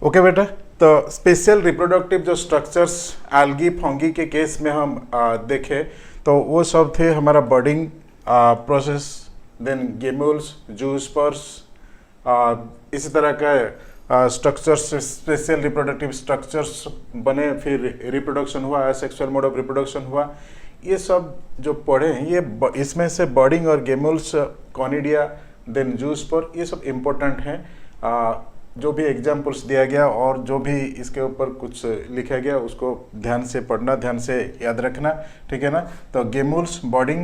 Okay बेटा, तो special reproductive जो स्ट्रक्चर्स एल्गी फंगी के केस में हम देखें तो वो सब थे हमारा बर्डिंग प्रोसेस, देन गेम्यूल्स, जूस्पर्स, इसी तरह का स्ट्रक्चर्स, स्पेशल रिप्रोडक्टिव स्ट्रक्चर्स बने, फिर रिप्रोडक्शन हुआ, सेक्सुअल मोड ऑफ रिप्रोडक्शन हुआ। ये सब जो पढ़े हैं ये इसमें से बर्डिंग और गेम्यूल्स, कॉनिडिया, देन जूस्पर, ये सब इम्पोर्टेंट हैं। जो भी एग्जाम्पल्स दिया गया और जो भी इसके ऊपर कुछ लिखा गया उसको ध्यान से पढ़ना, ध्यान से याद रखना, ठीक है ना। तो गेम्यूल्स, बर्डिंग,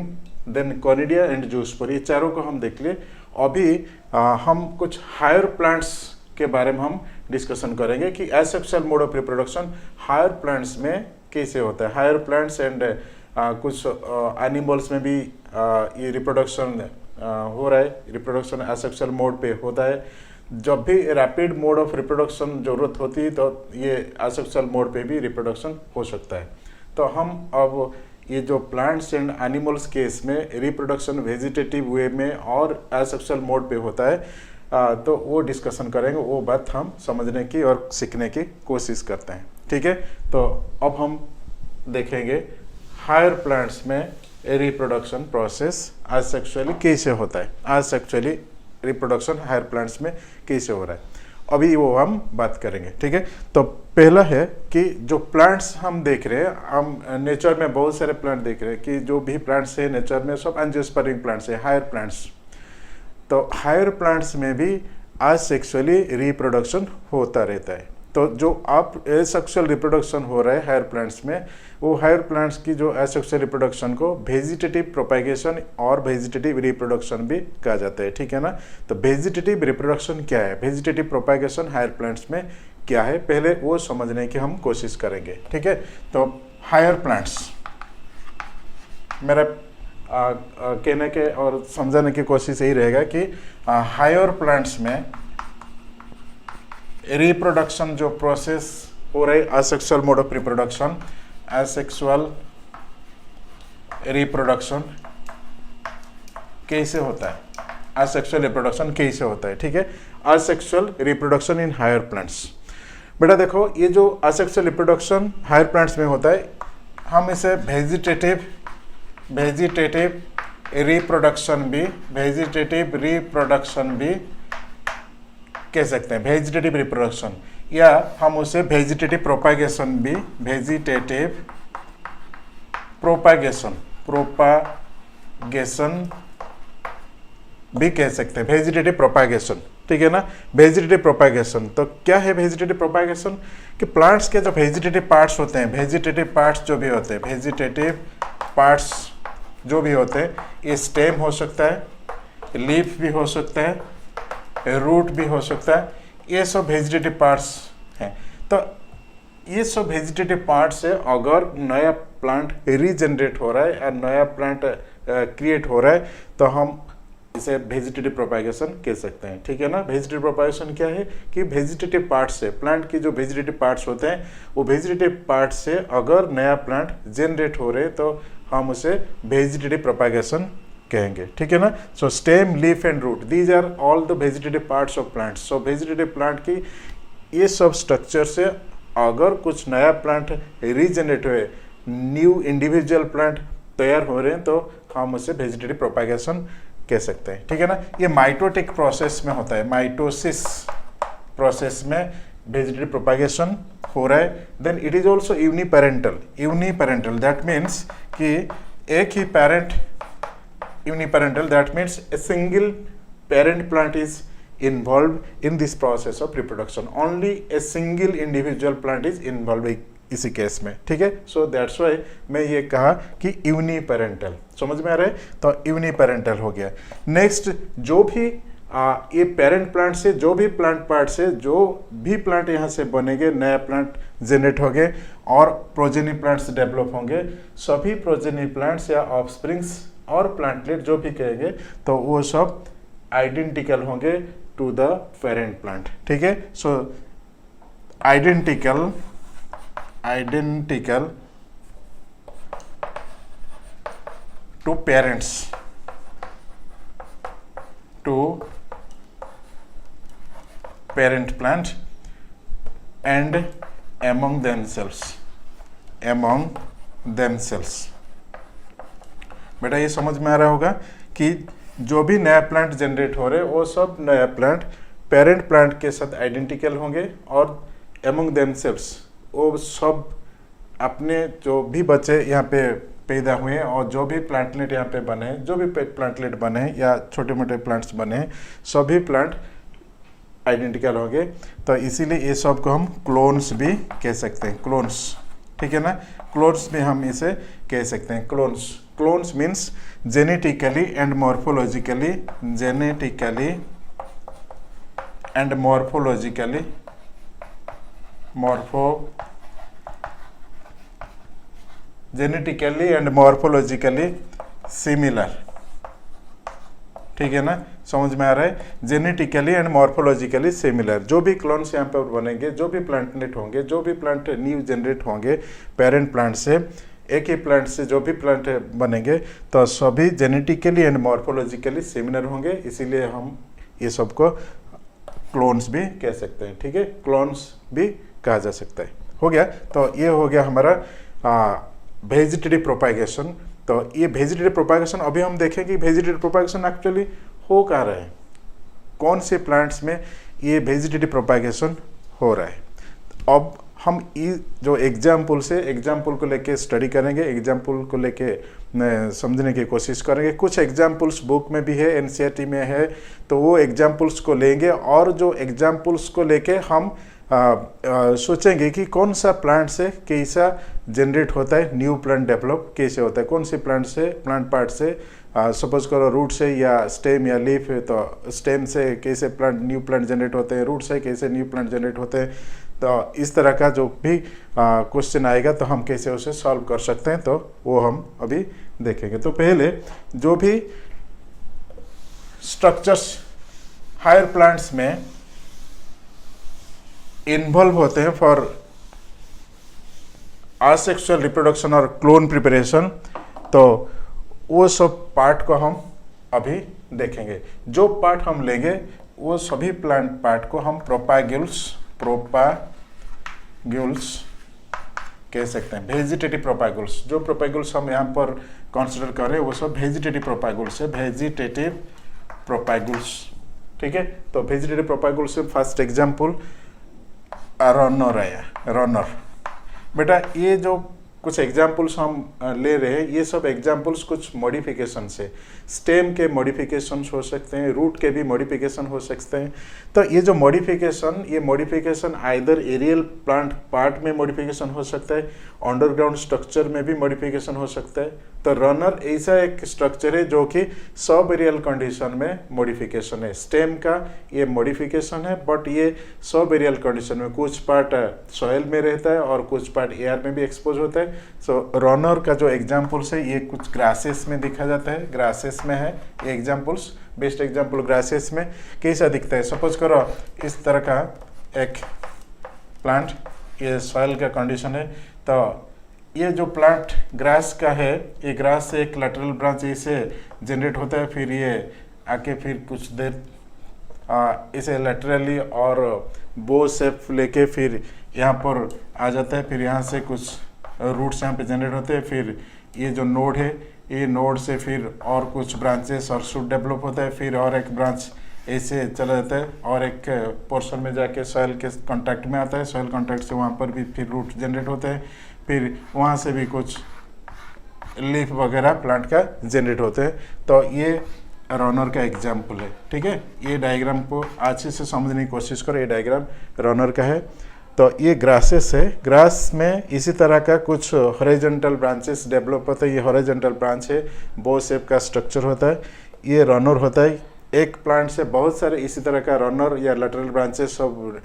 देन कॉनिडिया एंड जूस्पर, ये चारों को हम देख लिए। अभी हम कुछ हायर प्लांट्स के बारे में हम डिस्कशन करेंगे कि asexual mode of reproduction higher plants में कैसे होता है। हायर प्लांट्स एंड कुछ एनिमल्स में भी ये रिप्रोडक्शन हो रहा है, रिप्रोडक्शन एसेक्सुअल मोड पे होता है। जब भी रैपिड मोड ऑफ रिप्रोडक्शन जरूरत होती है तो ये एसेक्सुअल मोड पे भी रिप्रोडक्शन हो सकता है। तो हम अब ये जो प्लांट्स एंड एनिमल्स केस में रिप्रोडक्शन वेजिटेटिव वे में और एसेक्सुअल मोड पे होता है तो वो डिस्कशन करेंगे, वो बात हम समझने की और सीखने की कोशिश करते हैं, ठीक है। तो अब हम देखेंगे हायर प्लांट्स में रिप्रोडक्शन प्रोसेस एसेक्सुअली कैसे होता है, एसेक्सुअली रिप्रोडक्शन हायर प्लांट्स में कैसे हो रहा है, अभी वो हम बात करेंगे, ठीक है। तो पहला है कि जो प्लांट्स हम देख रहे हैं, हम नेचर में बहुत सारे प्लांट देख रहे हैं कि जो भी प्लांट्स है नेचर में सब एंजियोस्पर्मिक प्लांट्स है, हायर प्लांट्स। तो हायर प्लांट्स में भी एसेक्सुअली रिप्रोडक्शन होता रहता है। तो जो आप एसेक्सुअल रिप्रोडक्शन हो रहा है हायर प्लांट्स में, वो हायर प्लांट्स की जो एसेक्सुअल रिप्रोडक्शन को वेजिटेटिव प्रोपेगेशन और वेजिटेटिव रिप्रोडक्शन भी कहा जाता है, ठीक है ना। तो वेजिटेटिव रिप्रोडक्शन क्या है, वेजिटेटिव प्रोपेगेशन हायर प्लांट्स में क्या है, पहले वो समझने की हम कोशिश करेंगे, ठीक है। तो हायर प्लांट्स, मेरा कहने के और समझाने की कोशिश यही रहेगा कि हायर प्लांट्स में रिप्रोडक्शन जो प्रोसेस हो रही asexual mode of reproduction, asexual reproduction कैसे होता है, एसेक्सुअल रिप्रोडक्शन कैसे होता है, ठीक है। Asexual reproduction in higher plants, बेटा देखो ये जो एसेक्सुअल रिप्रोडक्शन हायर प्लांट्स में होता है, हम इसे वेजिटेटिव रिप्रोडक्शन भी कह सकते हैं, वेजिटेटिव रिप्रोडक्शन, या हम उसे वेजिटेटिव प्रोपागेशन भी कह सकते हैं, वेजिटेटिव प्रोपागेशन, ठीक है ना। वेजिटेटिव प्रोपागेशन, तो क्या है वेजिटेटिव प्रोपागेशन, कि प्लांट्स के जो वेजिटेटिव पार्ट्स होते हैं, वेजिटेटिव पार्ट्स जो भी होते हैं, वेजिटेटिव पार्ट्स जो भी होते हैं, ये स्टेम हो सकता है, लीफ भी हो सकता है, रूट भी हो सकता है, ये सब वेजिटेटिव पार्ट्स हैं। तो ये सब वेजिटेटिव पार्ट्स से अगर नया प्लांट रीजनरेट हो रहा है या नया प्लांट क्रिएट हो रहा है तो हम इसे वेजिटेटिव प्रोपागेशन कह सकते हैं, ठीक है ना। वेजिटेटिव प्रोपागेशन क्या है कि वेजिटेटिव पार्ट्स से, प्लांट की जो वेजिटेटिव पार्ट्स होते हैं वो वेजिटेटिव पार्ट्स से अगर नया प्लांट जनरेट हो रहे तो हम उसे वेजिटेटिव प्रोपागेशन कहेंगे, ठीक है ना। So stem, leaf and root, these are all the vegetative parts of plants. So vegetative plant की ये सब स्ट्रक्चर से अगर कुछ नया प्लांट रीजनरेट हुए, न्यू इंडिविजुअल प्लांट तैयार हो रहे हैं तो हम उसे वेजिटेटिव प्रोपागेशन कह सकते हैं, ठीक है ना। ये माइटोटिक प्रोसेस में होता है, माइटोसिस प्रोसेस में वेजिटेटिव प्रोपागेशन हो रहा है। Then it is also uniparental, that means कि एक ही parent, uniparental, that means a single parent plant is involved in this process of reproduction, only a single individual plant is involved इसी case में, ठीक है। सो दैट्स वाई मैं ये कहा कि यूनिपेरेंटल, समझ में आ रहा है, तो यूनिपेरेंटल हो गया। नेक्स्ट, जो भी ये पेरेंट प्लांट से, जो भी प्लांट पार्ट से जो भी प्लांट यहाँ से बनेंगे, नया प्लांट जनरेट होंगे और प्रोजेनी प्लांट्स डेवलप होंगे, सभी प्रोजेनी प्लांट्स या ऑफस्प्रिंग्स और प्लांटलेट जो भी कहेंगे तो वो सब आइडेंटिकल होंगे टू द पेरेंट प्लांट, ठीक है। So identical to parents, to parent plant and among themselves। बेटा ये समझ में आ रहा होगा कि जो भी नया प्लांट जनरेट हो रहे हैं वो सब नया प्लांट पेरेंट प्लांट के साथ आइडेंटिकल होंगे और among themselves वो सब अपने जो भी बच्चे यहाँ पे पैदा हुए और जो भी प्लांटलेट यहाँ पे बने, जो भी प्लांटलेट बने या छोटे मोटे प्लांट्स बने, सभी प्लांट आइडेंटिकल होंगे। तो इसीलिए ये सब को हम क्लोन्स भी कह सकते हैं, क्लोन्स, ठीक है ना। क्लोन्स भी हम इसे कह सकते हैं, clones. Clones means genetically and morphologically, genetically and morphologically similar, ठीक है ना, समझ में आ रहा है। जेनेटिकली एंड मॉर्फोलॉजिकली सिमिलर जो भी क्लोन्स यहाँ पर बनेंगे, जो भी प्लांटलेट होंगे, जो भी प्लांट न्यू जनरेट होंगे पेरेंट प्लांट से, एक ही प्लांट से जो भी प्लांट बनेंगे तो सभी जेनेटिकली एंड मॉर्फोलॉजिकली सिमिलर होंगे। इसीलिए हम ये सबको क्लोन्स भी कह सकते हैं, ठीक है, क्लोन्स भी कहा जा सकता है। हो गया, तो ये हो गया हमारा वेजिटेटिव प्रोपागेशन। तो ये वेजिटेटिव प्रोपागेशन अभी हम देखें कि वेजिटेटिव प्रोपागेशन एक्चुअली हो कहाँ रहा है, कौन से प्लांट्स में ये वेजिटेटिव प्रोपागेशन हो रहा है। अब हम ये जो एग्जाम्पल को लेके स्टडी करेंगे, एग्जाम्पल को लेके समझने की कोशिश करेंगे। कुछ एग्जाम्पल्स बुक में भी है, एनसीईआरटी में है, तो वो एग्जाम्पल्स को लेंगे और जो एग्जाम्पल्स को लेके हम सोचेंगे कि कौन सा प्लांट से कैसा जनरेट होता है, न्यू प्लांट डेवलप कैसे होता है, कौन से प्लांट से, प्लांट पार्ट से, सपोज करो रूट से या स्टेम या लीफ है, तो स्टेम से कैसे प्लांट न्यू प्लांट जनरेट होते हैं, रूट से कैसे न्यू प्लांट जनरेट होते हैं। तो इस तरह का जो भी क्वेश्चन आएगा तो हम कैसे उसे सॉल्व कर सकते हैं, तो वो हम अभी देखेंगे। तो पहले जो भी स्ट्रक्चर्स हायर प्लांट्स में इन्वॉल्व होते हैं फॉर असेक्सुअल रिप्रोडक्शन और क्लोन प्रिपरेशन, तो वो सब पार्ट को हम अभी देखेंगे। जो पार्ट हम लेंगे वो सभी प्लांट पार्ट को हम प्रोपाग्यूल्स कह सकते हैं, वेजिटेटिव प्रोपाग्यूल्स। जो प्रोपाग्यूल्स हम यहाँ पर कंसिडर करें वो सब वेजिटेटिव प्रोपाग्यूल्स है, वेजिटेटिव प्रोपाग्यूल्स, ठीक है। तो वेजिटेटिव प्रोपाग्यूल्स से फर्स्ट एग्जाम्पल रनर आया, रनर। बेटा ये जो कुछ एग्जाम्पल्स हम ले रहे हैं, ये सब एग्जाम्पल्स कुछ मॉडिफिकेशन से, स्टेम के मॉडिफिकेशन हो सकते हैं, रूट के भी मॉडिफिकेशन हो सकते हैं। तो ये जो modification either aerial plant part में मॉडिफिकेशन हो सकता है, अंडरग्राउंड स्ट्रक्चर में भी मॉडिफिकेशन हो सकता है। तो रनर ऐसा एक स्ट्रक्चर है जो कि सब एरियल कंडीशन में मॉडिफिकेशन है। स्टेम का ये मॉडिफिकेशन है, बट ये सब एरियल कंडीशन में, कुछ पार्ट सॉइल में रहता है और कुछ पार्ट एयर में भी एक्सपोज होता है। सो रनर का जो एग्जाम्पल्स है ये कुछ ग्रासेस में देखा जाता है, ग्रासेस में है ये एग्जाम्पल्स। बेस्ट एग्जाम्पल ग्रासेस में कैसा दिखता है, सपोज करो इस तरह का एक प्लांट, ये सॉइल का कंडीशन है। तो ये जो प्लांट ग्रास का है, ये ग्रास से एक लैटरल ब्रांच इसे जनरेट होता है, फिर ये आके फिर कुछ देर इसे लैटरली और बो शेप लेके फिर यहाँ पर आ जाता है, फिर यहाँ से कुछ रूट्स यहाँ पे जनरेट होते हैं। फिर ये जो नोड है, ये नोड से फिर और कुछ ब्रांचेस और शूट डेवलप होता है, फिर और एक ब्रांच ऐसे चला जाता है और एक पोर्शन में जाके सॉइल के कांटेक्ट में आता है, सॉइल कांटेक्ट से वहाँ पर भी फिर रूट जनरेट होते हैं, फिर वहाँ से भी कुछ लीफ वगैरह प्लांट का जनरेट होते हैं। तो ये रनर का एग्जाम्पल है, ठीक है। ये डायग्राम को अच्छे से समझने की कोशिश करो, ये डायग्राम रनर का है। तो ये ग्रासेस है, ग्रास में इसी तरह का कुछ हॉरिजॉन्टल ब्रांचेस डेवलप होता है। ये हॉरिजॉन्टल ब्रांच है, बो शेप का स्ट्रक्चर होता है, ये रनर होता है। एक प्लांट से बहुत सारे इसी तरह का रनर या लैटरल ब्रांचेस सब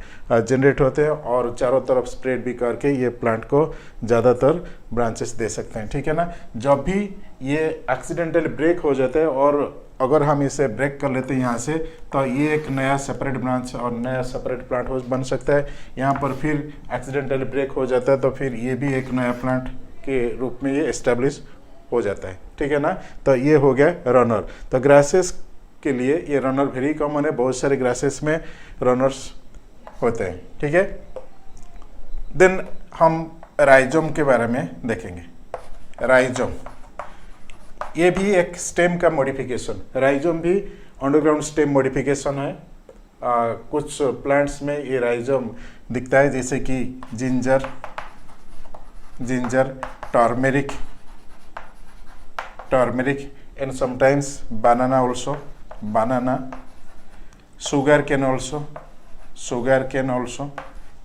जनरेट होते हैं और चारों तरफ स्प्रेड भी करके ये प्लांट को ज़्यादातर ब्रांचेस दे सकते हैं, ठीक है ना। जब भी ये एक्सीडेंटली ब्रेक हो जाता है और अगर हम इसे ब्रेक कर लेते हैं यहाँ से, तो ये एक नया सेपरेट ब्रांच और नया सेपरेट प्लांट बन सकता है। यहाँ पर फिर एक्सीडेंटली ब्रेक हो जाता है तो फिर ये भी एक नया प्लांट के रूप में ये एस्टेब्लिश हो जाता है, ठीक है ना। तो ये हो गया रनर। तो ग्रासेस के लिए ये रनर वेरी कॉमन है, बहुत सारे ग्रासेस में रनर्स होते हैं, ठीक है। देन हम राइजोम के बारे में देखेंगे। राइजोम ये भी एक स्टेम का मॉडिफिकेशन, राइजोम भी अंडरग्राउंड स्टेम मॉडिफिकेशन है। कुछ प्लांट्स में ये राइजोम दिखता है, जैसे कि ginger, turmeric and sometimes banana also, sugar cane also,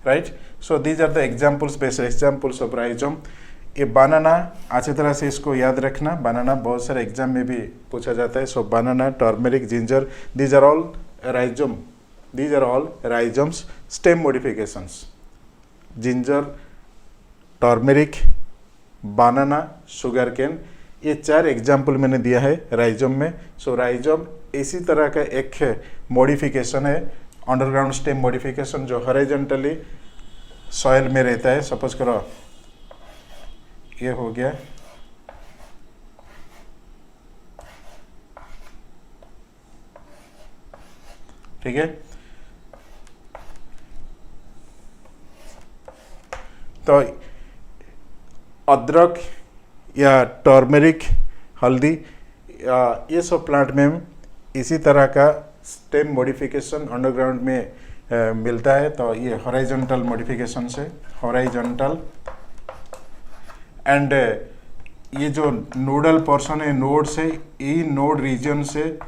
right? So these are the examples, basic examples of rhizome। ये बनाना अच्छी तरह से इसको याद रखना, बनाना बहुत सारे एग्जाम में भी पूछा जाता है। So banana, turmeric, ginger, these are all rhizomes stem modifications। Ginger, turmeric, banana, sugar cane, ये 4 एग्जाम्पल मैंने दिया है राइजोम में। सो राइजोम इसी तरह का एक मॉडिफिकेशन है, अंडरग्राउंड स्टेम मॉडिफिकेशन, जो हॉरिजॉन्टली सॉइल में रहता है। सपोज करो ये हो गया, ठीक है। तो अदरक या टर्मेरिक, हल्दी, ये सब प्लांट में इसी तरह का स्टेम मॉडिफिकेशन अंडरग्राउंड में मिलता है। तो ये हॉरिजॉन्टल मॉडिफिकेशन से, हॉरिजॉन्टल, एंड ये जो नोडल पोर्शन है, नोड से, ई नोड रीजन से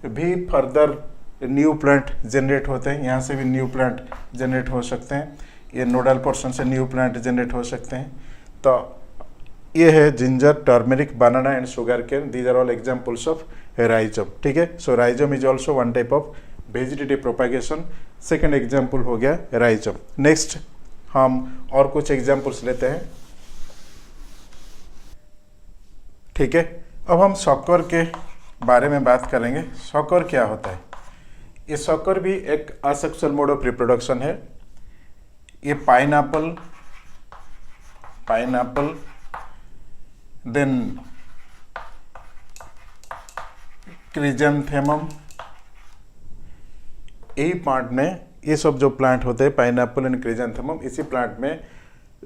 भी फर्दर न्यू प्लांट जनरेट होते हैं। यहाँ से भी न्यू प्लांट जनरेट हो सकते हैं, ये नोडल पोर्शन से न्यू प्लांट जनरेट हो सकते हैं। तो ये है ginger, turmeric, banana and sugar cane, these are all examples of rhizome, ठीक है। So rhizome is also one type of vegetative propagation. Second example हो गया राइजोम। नेक्स्ट हम और कुछ एग्जाम्पल्स लेते हैं, ठीक है। अब हम शक्कर के बारे में बात करेंगे। शक्कर क्या होता है? ये शक्कर भी एक असेक्सुअल मोड ऑफ रिप्रोडक्शन है। ये पाइनएप्पल, देन क्रिजेंथेमम, यही प्लांट में, ये सब जो प्लांट होते हैं पाइनएप्पल एंड क्रिजेंथेमम, इसी प्लांट में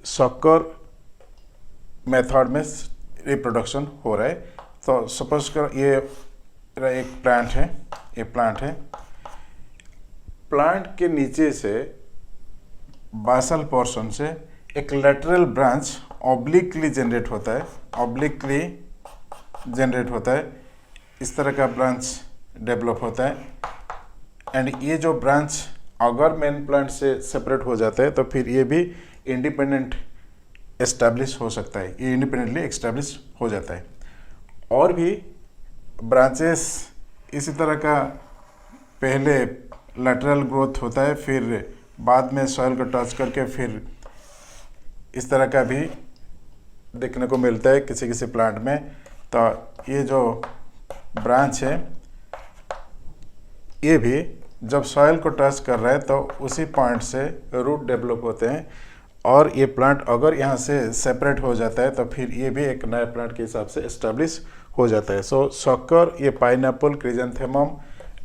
शक्कर मेथड में रिप्रोडक्शन हो रहा है। तो सपोज कर ये एक प्लांट है, प्लांट के नीचे से बासल पोर्शन से एक लेटरल ब्रांच ऑब्लिकली जनरेट होता है, इस तरह का ब्रांच डेवलप होता है। एंड ये जो ब्रांच अगर मेन प्लांट से सेपरेट हो जाता है तो फिर ये भी इंडिपेंडेंट एस्टैब्लिश हो सकता है, ये इंडिपेंडेंटली एस्टैब्लिश हो जाता है। और भी ब्रांचेस इसी तरह का पहले लैटरल ग्रोथ होता है, फिर बाद में सॉइल को टच करके फिर इस तरह का भी देखने को मिलता है किसी प्लांट में। तो ये जो ब्रांच है ये भी जब सॉइल को टच कर रहा है तो उसी पॉइंट से रूट डेवलप होते हैं, और ये प्लांट अगर यहाँ से सेपरेट हो जाता है तो फिर ये भी एक नए प्लांट के हिसाब से एस्टेब्लिश हो जाता है। सो शक्कर, ये पाइनएप्पल, क्रिजेंथेमम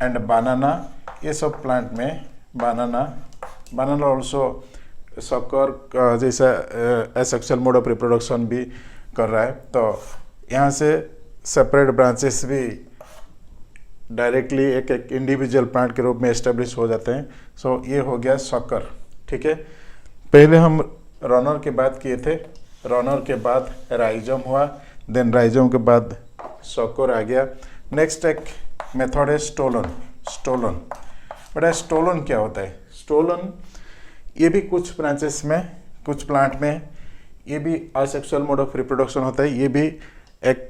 एंड बनाना, ये सब प्लांट में बनाना ऑल्सो शक्कर जैसा एसेक्सुअल मोड ऑफ रिप्रोडक्शन भी कर रहा है। तो यहाँ से सेपरेट ब्रांचेस भी डायरेक्टली एक इंडिविजुअल प्लांट के रूप में एस्टेब्लिश हो जाते हैं। सो ये हो गया शक्कर, ठीक है। पहले हम रनर की बात किए थे, रनर के बाद राइजोम हुआ, देन राइजोम के बाद शक्कर आ गया। नेक्स्ट एक मेथड है स्टोलन। बेटा स्टोलन क्या होता है? स्टोलन ये भी कुछ ब्रांचेस में, कुछ प्लांट में ये भी असेक्सुअल मोड ऑफ रिप्रोडक्शन होता है। ये भी एक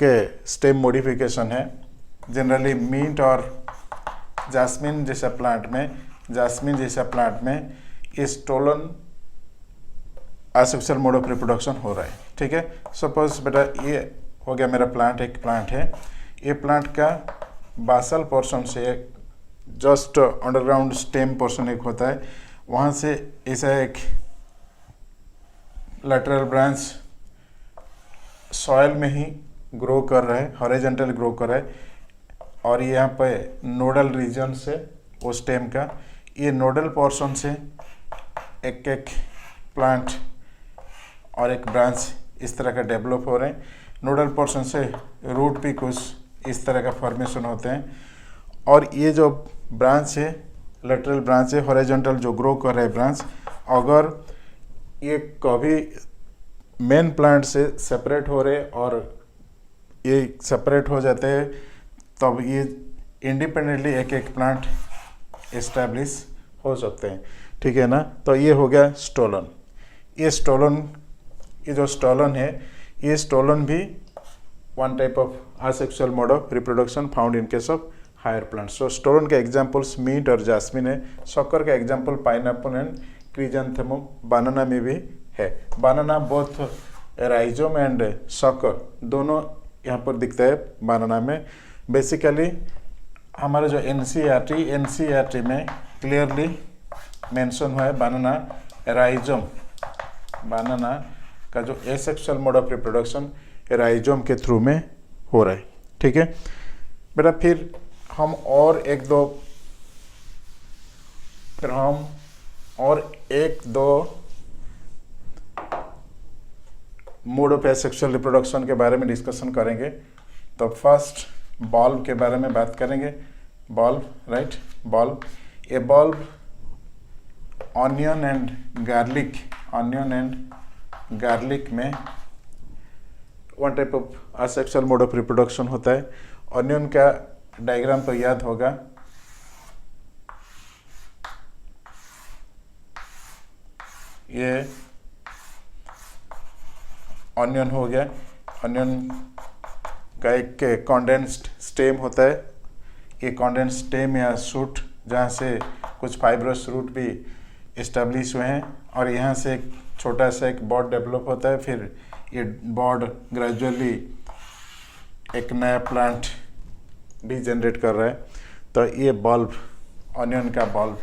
स्टेम मॉडिफिकेशन है। जनरली मिंट और जास्मिन जैसा प्लांट में ये stolon asexual mode of reproduction हो रहा है, ठीक है। सपोज बेटा ये हो गया मेरा प्लांट, एक प्लांट है, ये प्लांट का बासल पोर्शन से जस्ट अंडरग्राउंड स्टेम पोर्शन एक होता है, वहाँ से ऐसा एक लैटरल ब्रांच सॉइल में ही ग्रो कर रहा है, हॉरिजॉन्टल ग्रो कर रहा है, और यहाँ पे नोडल रीजन से वो स्टेम का, ये नोडल पोर्शन से एक प्लांट और एक ब्रांच इस तरह का डेवलप हो रहे हैं। नोडल पोर्शन से रूट भी कुछ इस तरह का फॉर्मेशन होते हैं, और ये जो ब्रांच है लेटरल ब्रांच है, हॉरिजॉन्टल जो ग्रो कर रहे हैं ब्रांच, अगर ये कभी मेन प्लांट से सेपरेट हो रहे और ये सेपरेट हो जाते हैं तब ये इंडिपेंडेंटली एक एक प्लांट एस्टैब्लिश हो सकते हैं, ठीक है ना। तो ये हो गया स्टोलन। ये जो स्टोलन है, ये स्टोलन भी one type of asexual mode of reproduction found in case of higher plants. So stolon के एग्जांपल्स मींट और जास्मिन है। शक्कर का example pineapple and chrysanthemum, banana में भी है। बनाना बोथ राइजोम एंड शक्कर दोनों यहाँ पर दिखता है बनाना में। बेसिकली हमारा जो एनसीईआरटी में क्लियरली मेंशन हुआ है बनाना राइजोम, बनाना का जो asexual mode of reproduction rhizome के थ्रू में हो रहा है, ठीक है बेटा। फिर हम और एक दो मोड ऑफ एसेक्सुअल रिप्रोडक्शन के बारे में डिस्कशन करेंगे। तो फर्स्ट बल्ब के बारे में बात करेंगे। Bulb, right, bulb. A bulb onion and garlic में one type of asexual mode of reproduction होता है। ऑनियन का डायग्राम तो याद होगा, ये ऑनियन हो गया। ऑनियन का एक कॉन्डेंस्ड स्टेम होता है। ये कॉन्डेंस्ड स्टेम या शूट जहाँ से कुछ फाइब्रस रूट भी इस्टेब्लिश हुए हैं, और यहाँ से एक छोटा सा एक बॉड डेवलप होता है। फिर ये बॉड ग्रेजुअली एक नया प्लांट भी जनरेट कर रहा है। तो ये बल्ब, ऑनियन का बल्ब,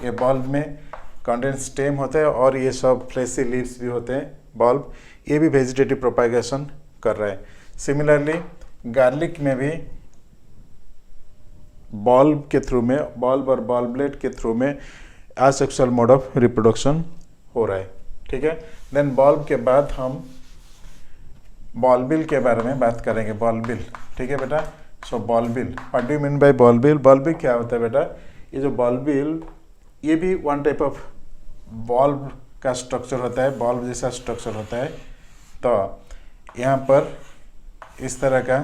ये बल्ब में कॉन्डेंस्ड स्टेम होता है और ये सब फ्लेशी लीव्स भी होते हैं। बल्ब ये भी वेजिटेटिव प्रोपागेशन कर रहा है। सिमिलरली गार्लिक में भी बल्ब के थ्रू में, बल्ब और बल्बलेट के थ्रू में असेक्सुअल मोड ऑफ रिप्रोडक्शन हो रहा है, ठीक है। देन बल्ब के बाद हम बॉलबिल के बारे में बात करेंगे। बॉलबिल, ठीक है बेटा। So bulbil, what do you mean by bulbil? Bulbil क्या होता है बेटा? ये जो बॉलबिल, ये भी वन टाइप ऑफ बल्ब का स्ट्रक्चर होता है, बल्ब जैसा स्ट्रक्चर होता है। तो यहाँ पर इस तरह का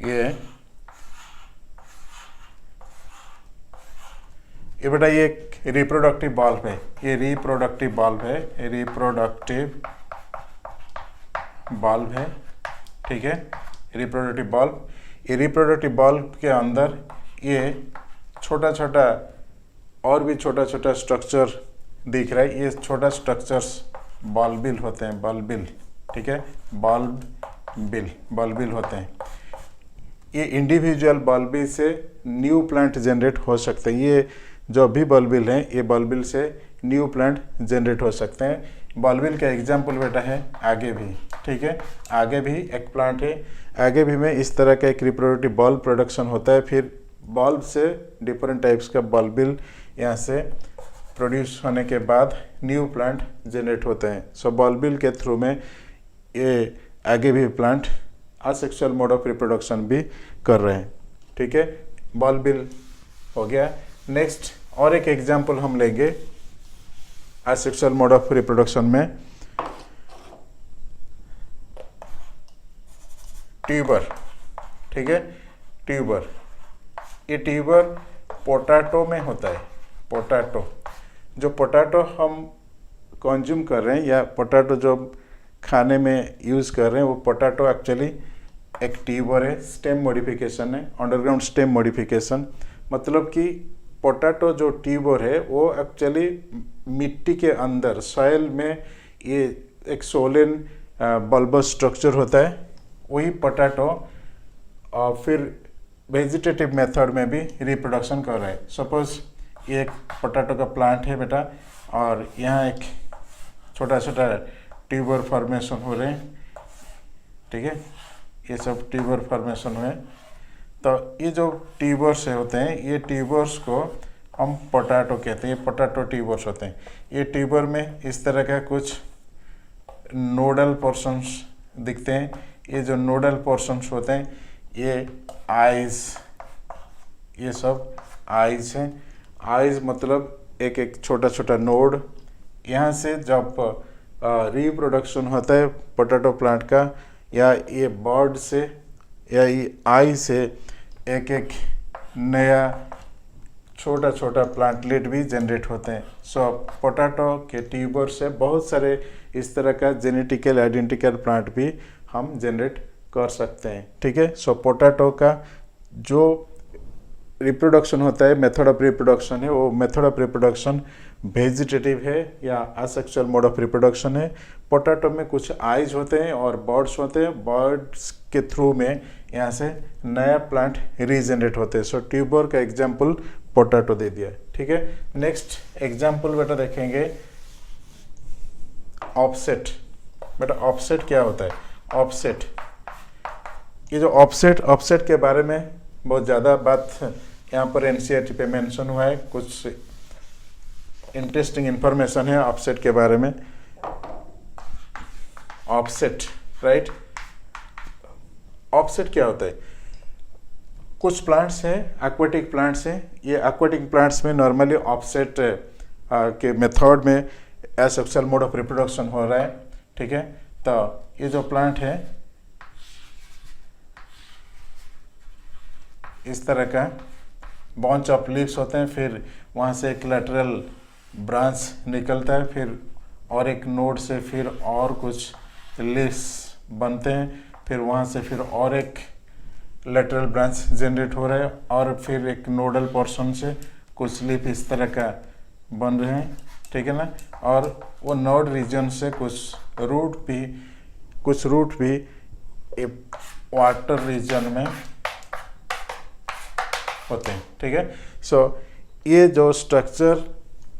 ये बेटा ये एक रिप्रोडक्टिव बल्ब है। ये रिप्रोडक्टिव बल्ब है, रिप्रोडक्टिव बल्ब है, ठीक है। रिप्रोडक्टिव बल्ब, ये रिप्रोडक्टिव बल्ब के अंदर ये छोटा छोटा और भी छोटा छोटा स्ट्रक्चर दिख रहा है। ये छोटा स्ट्रक्चर्स बल्बिल होते हैं, बल्बिल, ठीक है। बल्बिल होते हैं। ये इंडिविजुअल बल्बिल से न्यू प्लांट जनरेट हो सकते हैं। ये जो भी बल्बिल हैं, ये बल्बिल से न्यू प्लांट जनरेट हो सकते हैं। बल्बिल का एग्जाम्पल बेटा है आगे भी, ठीक है। आगे भी एक प्लांट है, आगे भी में इस तरह का एक रिप्रोडक्टिव बल्ब प्रोडक्शन होता है। फिर बल्ब से डिफरेंट टाइप्स का बल्बिल यहाँ से प्रोड्यूस होने के बाद न्यू प्लांट जनरेट होते हैं। सो बल्बिल के थ्रू में ये आगे भी plant asexual mode of reproduction भी कर रहे हैं, ठीक है। बल्बिल हो गया। नेक्स्ट और एक एग्जाम्पल हम लेंगे असेक्सुअल मोड ऑफ रिप्रोडक्शन में, ट्यूबर, ठीक है। ट्यूबर, ये ट्यूबर पोटैटो में होता है। पोटैटो, जो पोटैटो हम कंज्यूम कर रहे हैं या पोटैटो जो खाने में यूज़ कर रहे हैं, वो पोटैटो एक्चुअली एक ट्यूबर है, स्टेम मॉडिफिकेशन है, अंडरग्राउंड स्टेम मॉडिफिकेशन। मतलब कि पोटैटो जो ट्यूबर है वो एक्चुअली मिट्टी के अंदर सॉइल में ये एक सोलेन बल्बस स्ट्रक्चर होता है, वही पोटैटो और फिर वेजिटेटिव मेथड में भी रिप्रोडक्शन कर रहा है। सपोज ये एक पोटैटो का प्लांट है बेटा, और यहाँ एक छोटा छोटा ट्यूबर फॉर्मेशन हो रहे हैं, ठीक है। ये सब ट्यूबर फॉर्मेशन हुए। तो ये जो ट्यूबर्स होते हैं, ये ट्यूबर्स को हम पोटैटो कहते हैं, ये पोटैटो ट्यूबर्स होते हैं। ये ट्यूबर में इस तरह का कुछ नोडल पोर्शंस दिखते हैं। ये जो नोडल पोर्शंस होते हैं ये आइज, ये सब आइज हैं। आइज मतलब एक एक छोटा छोटा नोड। यहाँ से जब रिप्रोडक्शन होता है पोटैटो प्लांट का, या ये बर्ड से या ये आई से एक एक नया छोटा छोटा प्लांटलेट भी जनरेट होते हैं। सो पोटैटो के ट्यूबर से बहुत सारे इस तरह का जेनेटिकल आइडेंटिकल प्लांट भी हम जनरेट कर सकते हैं। ठीक है। सो पोटैटो का जो रिप्रोडक्शन होता है, मेथड ऑफ रिप्रोडक्शन है, वो मेथड ऑफ रिप्रोडक्शन वेजिटेटिव है या असेक्सुअल मोड ऑफ रिप्रोडक्शन है। पोटैटो में कुछ आइज होते हैं और बर्ड्स होते हैं। बर्ड्स के थ्रू में यहाँ से नया प्लांट रीजनरेट होते हैं। सो ट्यूबर का एग्जाम्पल पोटैटो दे दिया। ठीक है। नेक्स्ट एग्जाम्पल बेटा देखेंगे ऑफसेट। बेटा ऑफसेट क्या होता है? ऑफसेट, ये जो ऑफसेट के बारे में बहुत ज़्यादा बात यहाँ पर एनसीईआरटी पे मेंशन हुआ है। कुछ इंटरेस्टिंग इंफॉर्मेशन है ऑफसेट के बारे में। Offset, right. ऑफसेट क्या होता है? कुछ प्लांट्स हैं, एक्वेटिक प्लांट्स हैं। ये एक्वेटिक प्लांट्स में नॉर्मली ऑफसेट के मेथड में एसेक्सुअल मोड ऑफ रिप्रोडक्शन हो रहा है। ठीक है। तो ये जो प्लांट है इस तरह का बॉन्च ऑफ लीव्स होते हैं, फिर वहाँ से एक लैटरल ब्रांच निकलता है, फिर और एक नोड से फिर और कुछ लीव्स बनते हैं, फिर वहाँ से फिर और एक लैटरल ब्रांच जनरेट हो रहा है, और फिर एक नोडल पोर्शन से कुछ लीफ इस तरह का बन रहे हैं। ठीक है ना। और वो नोड रीजन से कुछ रूट भी वाटर रीजन में होते हैं। ठीक है। सो ये जो स्ट्रक्चर,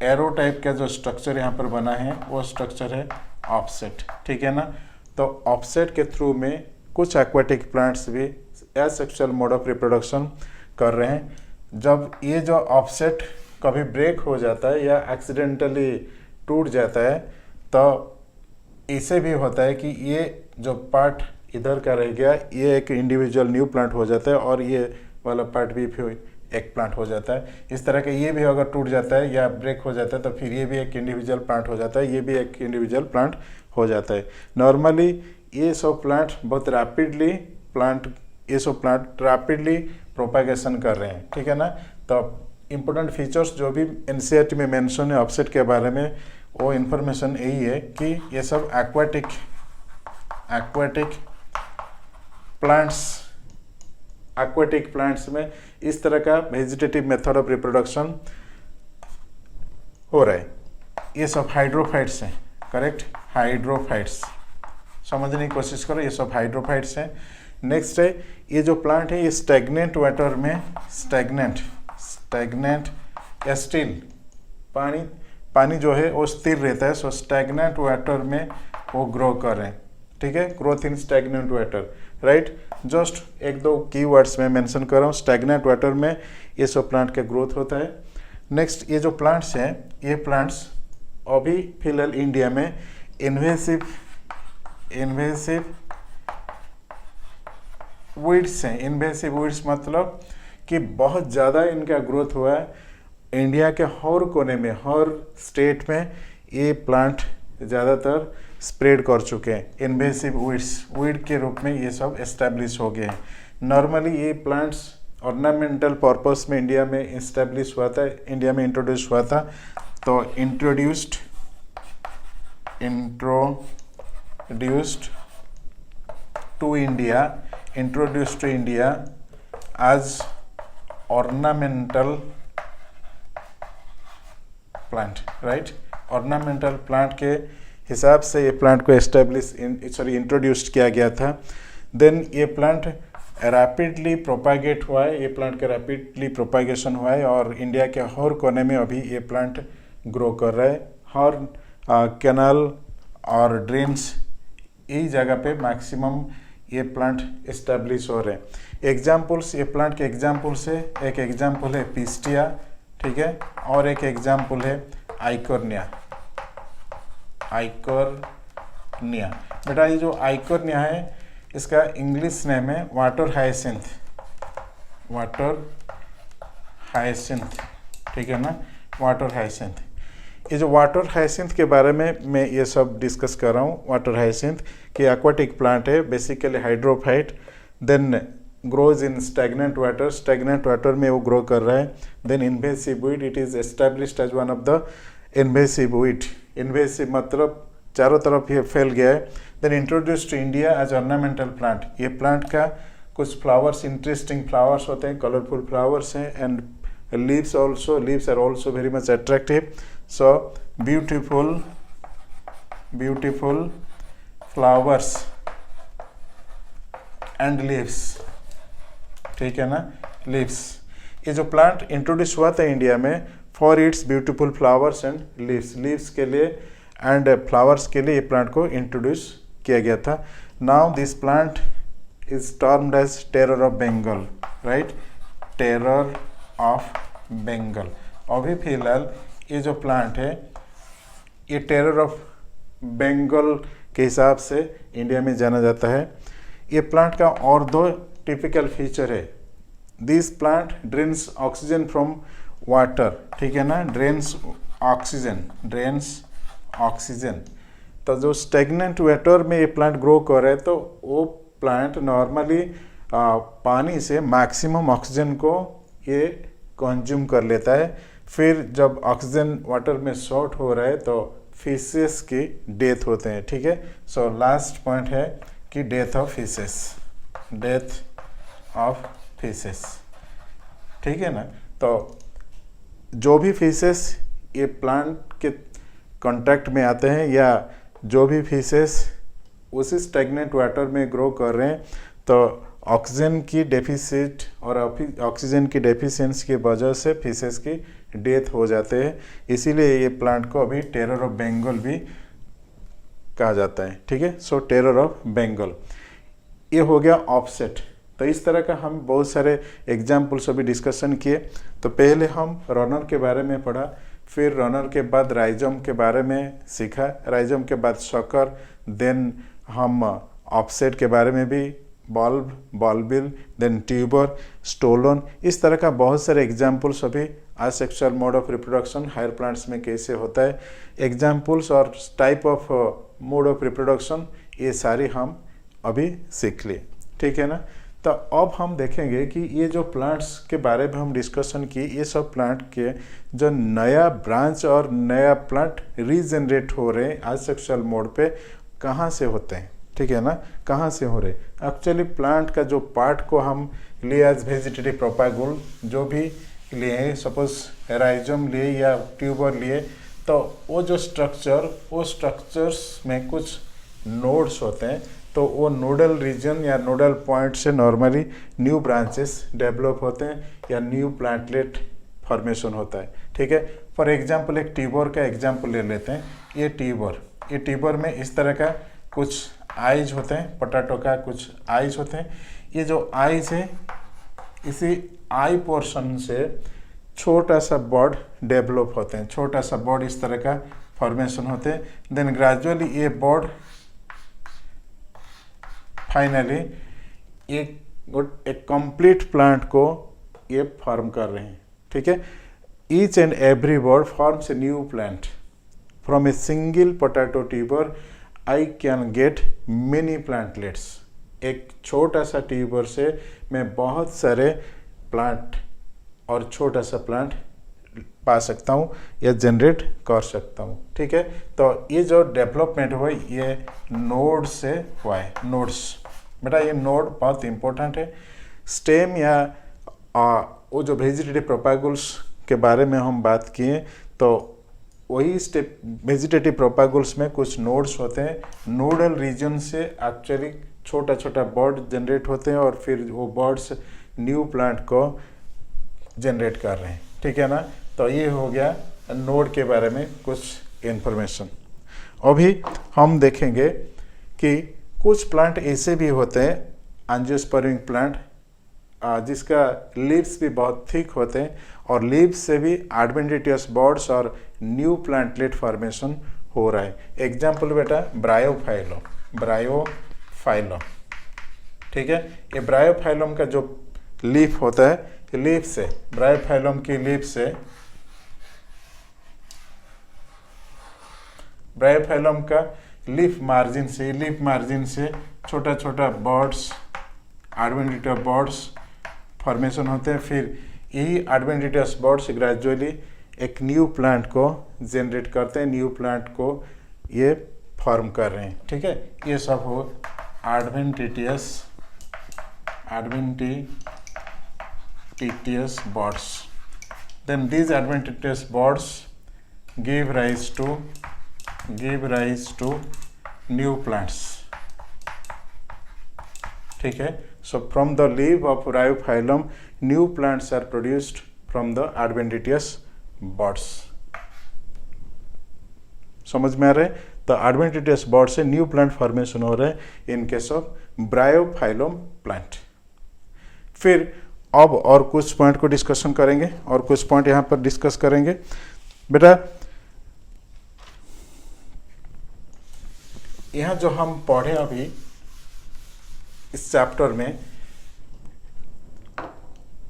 एरो टाइप का जो स्ट्रक्चर यहाँ पर बना है वो स्ट्रक्चर है ऑफसेट। ठीक है ना। तो ऑफसेट के थ्रू में कुछ एक्वेटिक प्लांट्स भी एसेक्सुअल मोड ऑफ रिप्रोडक्शन कर रहे हैं। जब ये जो ऑफसेट कभी ब्रेक हो जाता है या एक्सीडेंटली टूट जाता है तो इसे भी होता है कि ये जो पार्ट इधर का रह गया ये एक इंडिविजुअल न्यू प्लांट हो जाता है, और ये वाला पार्ट भी फिर एक प्लांट हो जाता है। इस तरह के ये भी अगर टूट जाता है या ब्रेक हो जाता है तो फिर ये भी एक इंडिविजुअल प्लांट हो जाता है, ये भी एक इंडिविजुअल प्लांट हो जाता है। नॉर्मली ये सब प्लांट बहुत रैपिडली प्रोपागेशन कर रहे हैं। ठीक है ना। तो इम्पोर्टेंट फीचर्स जो भी एनसीईआरटी में मेंशन है ऑफसेट के बारे में, वो इन्फॉर्मेशन यही है कि ये सब एक्वेटिक प्लांट्स में इस तरह का वेजिटेटिव मेथड ऑफ रिप्रोडक्शन हो रहा है। ये सब हाइड्रोफाइट्स हैं, करेक्ट, हाइड्रोफाइट्स समझने की कोशिश करो। ये सब हाइड्रोफाइट्स हैं। नेक्स्ट है ये जो प्लांट है ये स्टैग्नेंट वाटर में स्टैग्नेंट या स्टिल पानी जो है वो स्थिर रहता है। सो स्टैग्नेंट वाटर में वो ग्रो कर रहे हैं। ठीक है। Growth in stagnant water, right. Just एक दो कीवर्ड्स में मेंशन कर रहा हूँ। स्टैग्नेंट वाटर में ये सब प्लांट का ग्रोथ होता है। नेक्स्ट ये जो प्लांट्स हैं ये प्लांट्स अभी फिलहाल इंडिया में इन्वेसिव वीड्स हैं। इन्वेसिव वीड्स मतलब कि बहुत ज़्यादा इनका ग्रोथ हुआ है। इंडिया के हर कोने में, हर स्टेट में ये प्लांट ज़्यादातर स्प्रेड कर चुके हैं। इन्वेसिव वीड के रूप में ये सब एस्टेब्लिश हो गए हैं। नॉर्मली ये प्लांट्स ऑर्नामेंटल पर्पस में इंडिया में इस्टेब्लिश हुआ था, इंडिया में इंट्रोड्यूस हुआ था। तो introduced to India as ornamental plant, right. Ornamental plant के हिसाब से ये प्लांट को इंट्रोड्यूस किया गया था। देन ये प्लांट रैपिडली प्रोपागेट हुआ है। ये प्लांट का रैपिडली प्रोपागेशन हुआ है और इंडिया के हर कोने में अभी ये प्लांट ग्रो कर रहा है। हर कैनाल और ड्रेन्स यही जगह पे मैक्सिमम ये प्लांट इस्टेब्लिश हो रहे हैं। एग्जाम्पल्स, ये प्लांट के एग्जाम्पल्स है, एक एग्जाम्पल है पिस्टिया, ठीक है, और एक एग्जाम्पल है आइकोर्निया। आइकोर्निया बेटा, ये जो आइकोर्निया है इसका इंग्लिश नेम है वाटर हायसिंथ। वाटर हायसिंथ, ठीक है ना, वाटर हायसिंथ। ये जो वाटर हायसिंथ के बारे में मैं ये सब डिस्कस कर रहा हूँ। वाटर हायसिंथ कि एक्वाटिक प्लांट है, basically hydrophyte, then grows in stagnant water, stagnant water में वो ग्रो कर रहा है। Then invasive weed, it is established as one of the invasive weed. Invasive मतलब चारों तरफ ये फैल गया है। Then introduce to India as ornamental plant. ये प्लांट का कुछ फ्लावर्स, इंटरेस्टिंग फ्लावर्स होते हैं, कलरफुल फ्लावर्स हैं, and leaves also, leaves are also very much attractive. So beautiful flowers and leaves, ठीक है ना, leaves। ये जो प्लांट इंट्रोड्यूस हुआ था इंडिया में for its beautiful flowers and leaves, leaves के लिए एंड फ्लावर्स के लिए ये प्लांट को इंट्रोड्यूस किया गया था। Now this plant is termed as terror of Bengal, right, terror of Bengal. अभी फिलहाल ये जो प्लांट है ये टेरर ऑफ बंगाल के हिसाब से इंडिया में जाना जाता है। ये प्लांट का और दो टिपिकल फीचर है। This plant drains oxygen from water, ठीक है ना, ड्रेन्स ऑक्सीजन। तो जो स्टेगनेंट वाटर में ये प्लांट ग्रो कर रहा है तो वो प्लांट नॉर्मली पानी से मैक्सिमम ऑक्सीजन को ये कंज्यूम कर लेता है। फिर जब ऑक्सीजन वाटर में शॉर्ट हो रहा है तो फिशेस की डेथ होते हैं, ठीक है। सो लास्ट पॉइंट है कि डेथ ऑफ फिशेस, ठीक है ना। तो जो भी फिशेस ये प्लांट के कांटेक्ट में आते हैं या जो भी फिशेस उसी स्टेगनेंट वाटर में ग्रो कर रहे हैं तो ऑक्सीजन की डेफिसिट और ऑक्सीजन की डेफिशिएंसी की वजह से फिशेस की डेथ हो जाते हैं। इसीलिए ये प्लांट को अभी टेरर ऑफ बंगाल भी कहा जाता है, ठीक है। सो टेरर ऑफ बंगाल ये हो गया ऑफसेट। तो इस तरह का हम बहुत सारे एग्जाम्पल्स अभी डिस्कशन किए। तो पहले हम रनर के बारे में पढ़ा, फिर रनर के बाद राइजोम के बारे में सीखा, राइजोम के बाद शकर, देन हम ऑफसेट के बारे में भी, bulb, bulbil, then tuber, stolon, इस तरह का बहुत सारे एग्जाम्पल्स अभी asexual mode of reproduction higher plants में कैसे होता है, एग्जाम्पल्स और type of mode of reproduction, ये सारी हम अभी सीख लिए, ठीक है ना। तो अब हम देखेंगे कि ये जो प्लांट्स के बारे में हम डिस्कशन की, ये सब प्लांट के जो नया ब्रांच और नया प्लांट रीजनरेट हो रहे हैं असेक्सुअल मोड पे कहाँ से होते हैं, ठीक है ना, कहाँ से हो रहे। एक्चुअली प्लांट का जो पार्ट को हम लिए एज वेजिटेटिव प्रोपागुल, जो भी लिए हैं, सपोज राइजोम लिए या ट्यूबर लिए, तो वो जो स्ट्रक्चर, वो स्ट्रक्चर्स में कुछ नोड्स होते हैं। तो वो नोडल रीजन या नोडल पॉइंट से नॉर्मली न्यू ब्रांचेस डेवलप होते हैं या न्यू प्लांटलेट फॉर्मेशन होता है, ठीक है। फॉर एग्जांपल एक ट्यूबर का एग्जांपल ले लेते हैं। ये ट्यूबर में इस तरह का कुछ आइज होते हैं, पोटैटो का कुछ आइज होते हैं। ये जो आइज है, इसी आई पोर्शन से छोटा सा बॉड डेवलप होते हैं, छोटा सा बॉड इस तरह का फॉर्मेशन होते हैं। देन ग्रेजुअली ये बॉड फाइनली एक कंप्लीट प्लांट को ये फॉर्म कर रहे हैं, ठीक है। Each and every bud forms a new plant from a single potato tuber. I can get many plantlets. एक छोटा सा ट्यूबर से मैं बहुत सारे प्लांट और छोटा सा प्लांट पा सकता हूँ या जनरेट कर सकता हूँ, ठीक है। तो ये जो डेवलपमेंट हुआ ये नोड से हुआ है। नोड्स बेटा, ये नोड बहुत इंपॉर्टेंट है। स्टेम या वो जो वेजिटेटिव प्रोपागुल्स के बारे में हम बात किए, तो वही स्टेप वेजिटेटिव प्रोपागुल्स में कुछ नोड्स होते हैं। नोडल रीजन से एक्चुअली छोटा छोटा बर्ड जनरेट होते हैं और फिर वो बर्ड्स न्यू प्लांट को जनरेट कर रहे हैं, ठीक है ना। तो ये हो गया नोड के बारे में कुछ इन्फॉर्मेशन। अभी हम देखेंगे कि कुछ प्लांट ऐसे भी होते हैं एंजियोस्पर्मिक प्लांट जिसका लीव्स भी बहुत थिक होते हैं और लीव्स से भी एडवेंटिशियस बॉड्स और न्यू प्लांटलेट फॉर्मेशन हो रहा है। एग्जाम्पल बेटा ब्रायोफाइलम, ठीक है। ये ब्रायोफाइलम का जो लीफ होता है, लीफ से ब्रायोफाइलम की लीफ से ब्रायोफाइलम का लीफ मार्जिन से छोटा छोटा बॉड्स एडवेंटिशियस बॉड्स फॉर्मेशन होते हैं। फिर यही एडवेंटिशियस बॉड्स ग्रेजुअली एक न्यू प्लांट को जनरेट करते हैं, न्यू प्लांट को ये फॉर्म कर रहे हैं, ठीक है। ये सब हो adventitious buds. Then these adventitious boards give rise to new plants, ठीक है। So from the leaf of Bryophyllum new plants are produced from the adventitious buds। समझ में आ रहा है? तो adventitious bud से न्यू प्लांट फॉर्मेशन हो रहा है इन केस ऑफ ब्रायोफाइलम प्लांट। फिर अब और कुछ पॉइंट को डिस्कशन करेंगे और कुछ पॉइंट यहाँ पर डिस्कस करेंगे। बेटा यहाँ जो हम पढ़े अभी इस चैप्टर में,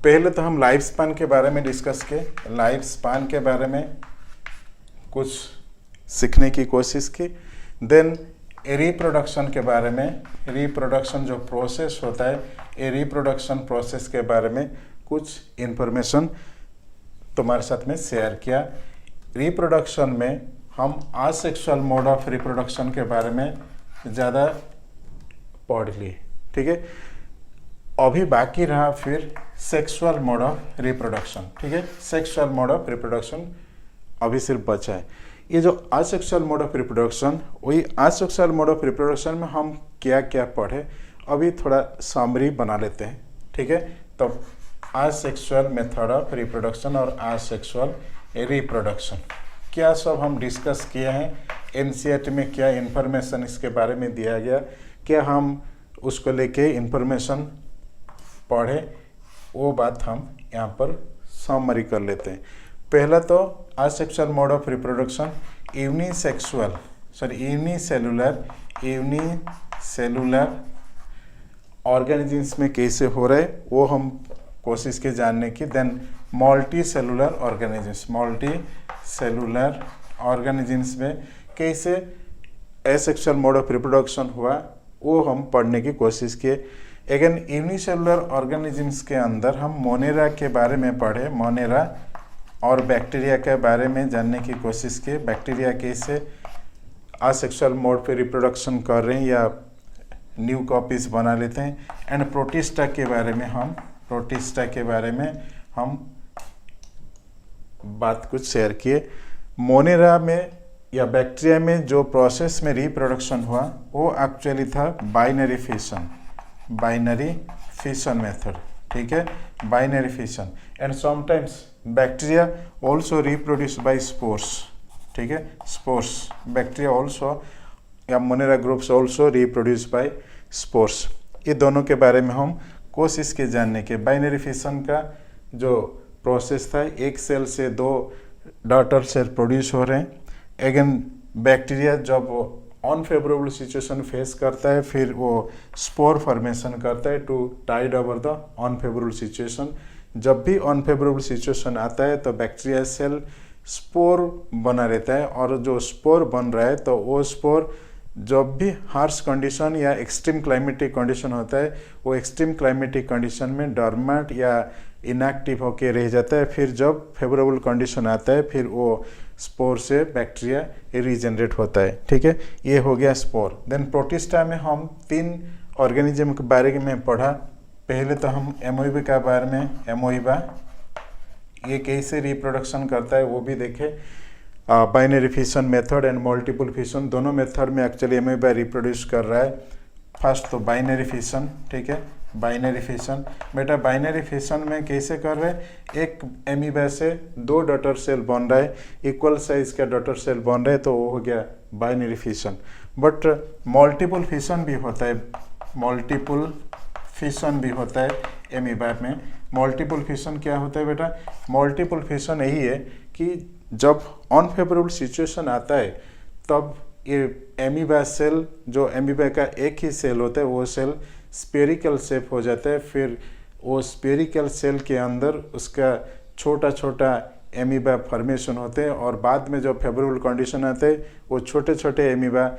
पहले तो हम लाइफ स्पान के बारे में डिस्कस किए, लाइफ स्पान के बारे में कुछ सीखने की कोशिश की। देन रिप्रोडक्शन के बारे में, रिप्रोडक्शन जो प्रोसेस होता है, ये रिप्रोडक्शन प्रोसेस के बारे में कुछ इंफॉर्मेशन तुम्हारे साथ में शेयर किया। रिप्रोडक्शन में हम असेक्सुअल मोड ऑफ रिप्रोडक्शन के बारे में ज़्यादा पढ़ लिए, ठीक है। अभी बाकी रहा फिर सेक्सुअल मोड ऑफ रिप्रोडक्शन, ठीक है। सेक्सुअल मोड ऑफ रिप्रोडक्शन अभी सिर्फ बचा है। ये जो असेक्सुअल मोड ऑफ रिप्रोडक्शन, वही असेक्सुअल मोड ऑफ रिप्रोडक्शन में हम क्या क्या पढ़े अभी थोड़ा समरी बना लेते हैं, ठीक है। तो असेक्सुअल मेथड ऑफ रिप्रोडक्शन और असेक्सुअल रिप्रोडक्शन क्या सब हम डिस्कस किए हैं। एनसीईआरटी में क्या इन्फॉर्मेशन इसके बारे में दिया गया, क्या हम उसको लेके इन्फॉर्मेशन पढ़े, वो बात हम यहाँ पर समरी कर लेते हैं। पहला तो asexual mode of reproduction unicellular organisms में कैसे हो रहे वो हम कोशिश की जानने की। देन मल्टी सेलुलर ऑर्गेनिजम्स में कैसे एसेक्सुअल मोड ऑफ रिप्रोडक्शन हुआ वो हम पढ़ने की कोशिश किए। अगेन यूनिसेलुलर ऑर्गेनिजम्स के अंदर हम मोनेरा के बारे में पढ़े, मोनेरा और बैक्टीरिया के बारे में जानने की कोशिश की। बैक्टीरिया कैसे असेक्सुअल मोड पे रिप्रोडक्शन कर रहे हैं या न्यू कॉपीज बना लेते हैं। एंड प्रोटिस्टा के बारे में हम बात कुछ शेयर किए। मोनेरा में या बैक्टीरिया में जो प्रोसेस में रिप्रोडक्शन हुआ वो एक्चुअली था बाइनरी फिशन मेथड, ठीक है, binary fission. And sometimes bacteria also reproduce by spores, ठीक है, स्पोर्स। बैक्टीरिया ऑल्सो या Monera groups also reproduce by spores. ये दोनों के बारे में हम कोशिश की जानने के। बाइनरी फिशन का जो प्रोसेस था, एक सेल से दो डॉटर सेल प्रोड्यूस हो रहे हैं। अगेन बैक्टीरिया जब अनफेवरेबल सिचुएशन फेस करता है फिर वो स्पोर फॉर्मेशन करता है to tide over the unfavourable situation. जब भी अनफेवरेबल सिचुएशन आता है तो बैक्टीरिया सेल स्पोर बना रहता है और जो स्पोर बन रहा है तो वो स्पोर जब भी हार्श कंडीशन या एक्सट्रीम क्लाइमेटिक कंडीशन होता है वो एक्सट्रीम क्लाइमेटिक कंडीशन में डॉर्मेंट या इनएक्टिव होके रह जाता है। फिर जब फेवरेबल कंडीशन आता है फिर वो स्पोर से बैक्टीरिया रीजनरेट होता है, ठीक है। ये हो गया स्पोर। देन प्रोटिस्टा में हम 3 ऑर्गेनिज्म के बारे में पढ़ा। पहले तो हम एमोइबा के बारे में, एमोइबा ये कैसे रिप्रोडक्शन करता है वो भी देखे। Binary fission method and multiple fission दोनों मेथड में एक्चुअली एमोइबा रिप्रोड्यूस कर रहा है। फर्स्ट तो बाइनरी फिशन, ठीक है, बाइनरी फिशन। बेटा बाइनरी फिशन में कैसे कर रहे हैं, एक एमीबा से 2 डॉटर सेल बन रहा है, इक्वल साइज का डॉटर सेल बन रहे हैं, तो वो हो गया binary fission. But multiple fission भी होता है, मल्टीपल फिशन भी होता है एमीबा में। मल्टीपल फिशन क्या होता है बेटा, मल्टीपल फिशन यही है कि जब अनफेवरेबल सिचुएशन आता है तब ये एमीबा सेल, जो एमीबा का एक ही सेल होता है, वो सेल स्पेरिकल शेप हो जाता है। फिर वो स्पेरिकल सेल के अंदर उसका छोटा छोटा एमीबा फॉर्मेशन होते हैं, और बाद में जब फेवरेबल कंडीशन आते हैं वो छोटे छोटे एमीबा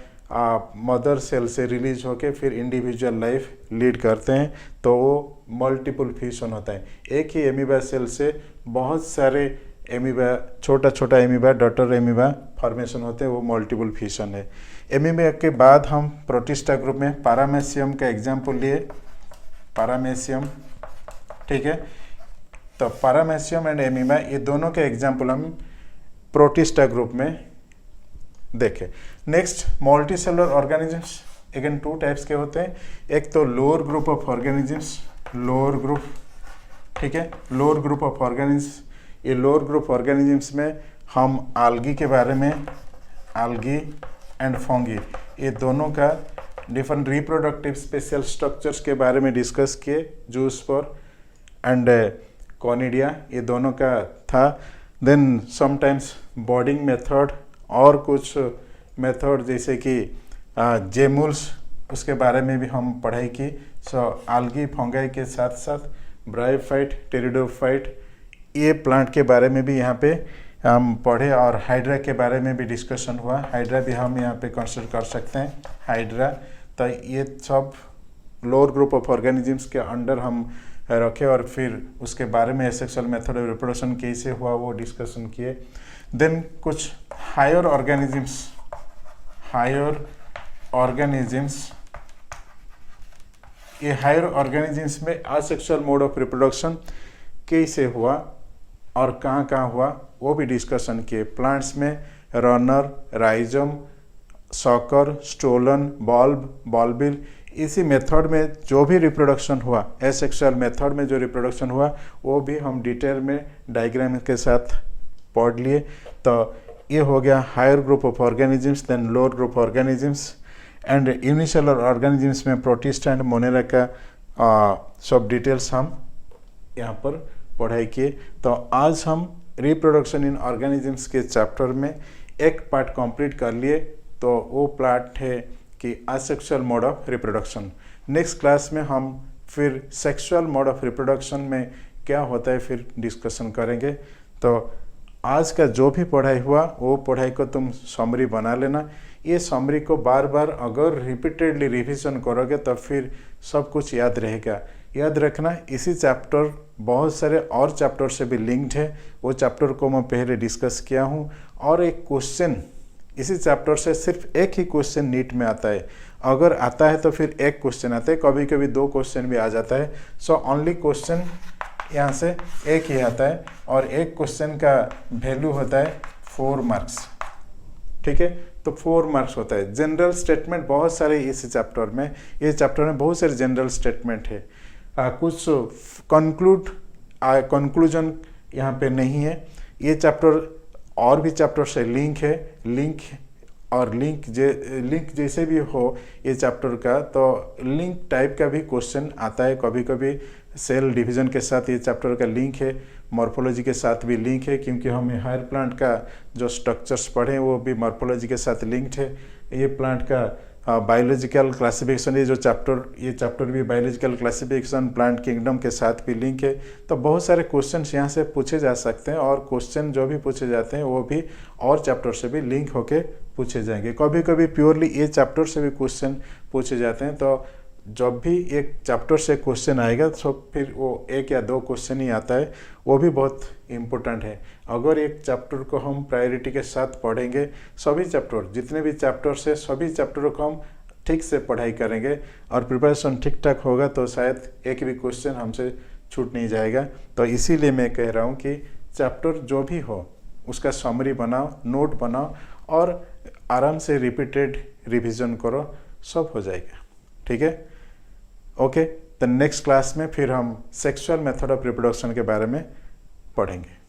मदर सेल से रिलीज होके फिर इंडिविजुअल लाइफ लीड करते हैं, तो वो मल्टीपल फिशन होता है। एक ही एमीबा सेल से बहुत सारे एमीबा, छोटा छोटा एमीबा, डॉटर एमीबा फॉर्मेशन होते हैं, वो मल्टीपल फिशन है। एमीबा के बाद हम प्रोटिस्टा ग्रुप में पैरामेसियम का एग्जाम्पल लिए, पैरामेसियम, ठीक है। तो पैरामेसियम एंड एमीबा ये दोनों के एग्जाम्पल हम प्रोटिस्टा ग्रुप में देखें। Next multicellular organisms, again 2 types के होते हैं। एक तो lower group of organisms, lower group, ठीक है, लोअर ग्रुप ऑफ ऑर्गेनिजम्स। ये लोअर ग्रुप ऑर्गेनिजम्स में हम आल्गी के बारे में, आल्गी एंड फंगी, ये दोनों का डिफरेंट रिप्रोडक्टिव स्पेशल स्ट्रक्चर्स के बारे में डिस्कस किए, जूस्पर एंड कॉनिडिया, ये दोनों का था। देन समटाइम्स बॉर्डिंग मेथड और कुछ मेथड जैसे कि जेमुल्स, उसके बारे में भी हम पढ़ाई की। सो आल्गी फंगाई के साथ साथ ब्रायोफाइट, टेरिडोफाइट, ये प्लांट के बारे में भी यहाँ पे हम पढ़े, और हाइड्रा के बारे में भी डिस्कशन हुआ। हाइड्रा भी हम यहाँ पे कंसिडर कर सकते हैं, हाइड्रा। तो ये सब लोअर ग्रुप ऑफ ऑर्गेनिजम्स के अंडर हम रखे, और फिर उसके बारे में सेक्सुअल मेथड ऑफ रिप्रोडक्शन कैसे हुआ वो डिस्कशन किए। देन कुछ हायर ऑर्गेनिजम्स, हायर ऑर्गेनिजम्स, ये हायर ऑर्गेनिजम्स में असेक्सुअल मोड ऑफ रिप्रोडक्शन कैसे हुआ और कहाँ कहाँ हुआ वो भी डिस्कशन किए। प्लांट्स में runner, rhizome, sucker, stolon, bulb, bulbil, इसी मेथड में जो भी रिप्रोडक्शन हुआ, एसेक्सुअल मेथड में जो रिप्रोडक्शन हुआ वो भी हम डिटेल में डायग्राम के साथ पढ़ लिए। तो ये हो गया higher group of organisms, then lower group organisms and unicellular organisms में प्रोटिस्टा एंड मोनेरा का सब डिटेल्स हम यहाँ पर पढ़ाई किए। तो आज हम रिप्रोडक्शन इन ऑर्गेनिजम्स के चैप्टर में एक पार्ट कंप्लीट कर लिए, तो वो पार्ट है कि asexual mode of reproduction. Next class में हम फिर सेक्सुअल मोड ऑफ रिप्रोडक्शन में क्या होता है फिर डिस्कशन करेंगे। तो आज का जो भी पढ़ाई हुआ वो पढ़ाई को तुम समरी बना लेना। ये समरी को बार बार अगर रिपीटेडली रिवीजन करोगे तो फिर सब कुछ याद रहेगा। याद रखना इसी चैप्टर बहुत सारे और चैप्टर से भी लिंक्ड है, वो चैप्टर को मैं पहले डिस्कस किया हूँ। और एक क्वेश्चन इसी चैप्टर से सिर्फ एक ही क्वेश्चन नीट में आता है, अगर आता है तो फिर एक क्वेश्चन आता है, कभी कभी 2 क्वेश्चन भी आ जाता है। सो ओनली क्वेश्चन यहाँ से एक ही आता है, और एक क्वेश्चन का वैल्यू होता है 4 मार्क्स, ठीक है। तो 4 मार्क्स होता है। जनरल स्टेटमेंट बहुत सारे इस चैप्टर में, ये चैप्टर में बहुत सारे जनरल स्टेटमेंट है। कुछ कंक्लूजन यहाँ पे नहीं है। ये चैप्टर और भी चैप्टर से लिंक है, लिंक जैसे भी हो ये चैप्टर का, तो लिंक टाइप का भी क्वेश्चन आता है कभी कभी। सेल डिवीजन के साथ ये चैप्टर का लिंक है, मॉर्फोलॉजी के साथ भी लिंक है, क्योंकि हमें हायर प्लांट का जो स्ट्रक्चर्स पढ़े वो भी मॉर्फोलॉजी के साथ लिंक्ड है। ये प्लांट का बायोलॉजिकल क्लासिफिकेशन, ये चैप्टर भी बायोलॉजिकल क्लासिफिकेशन प्लांट किंगडम के साथ भी लिंक है। तो बहुत सारे क्वेश्चंस यहाँ से पूछे जा सकते हैं, और क्वेश्चन जो भी पूछे जाते हैं वो भी और चैप्टर से भी लिंक होके पूछे जाएंगे। कभी कभी प्योरली ये चैप्टर से भी क्वेश्चन पूछे जाते हैं। तो जब भी एक चैप्टर से क्वेश्चन आएगा तो फिर वो 1 या 2 क्वेश्चन ही आता है, वो भी बहुत इम्पोर्टेंट है। अगर एक चैप्टर को हम प्रायोरिटी के साथ पढ़ेंगे, सभी चैप्टर जितने भी चैप्टर्स है सभी चैप्टरों को हम ठीक से पढ़ाई करेंगे और प्रिपरेशन ठीक ठाक होगा, तो शायद एक भी क्वेश्चन हमसे छूट नहीं जाएगा। तो इसीलिए मैं कह रहा हूँ कि चैप्टर जो भी हो उसका समरी बनाओ, नोट बनाओ, और आराम से रिपीटेड रिवीजन करो, सब हो जाएगा, ठीक है। ओके, तो नेक्स्ट क्लास में फिर हम सेक्सुअल मेथड ऑफ रिप्रोडक्शन के बारे में पढ़ेंगे।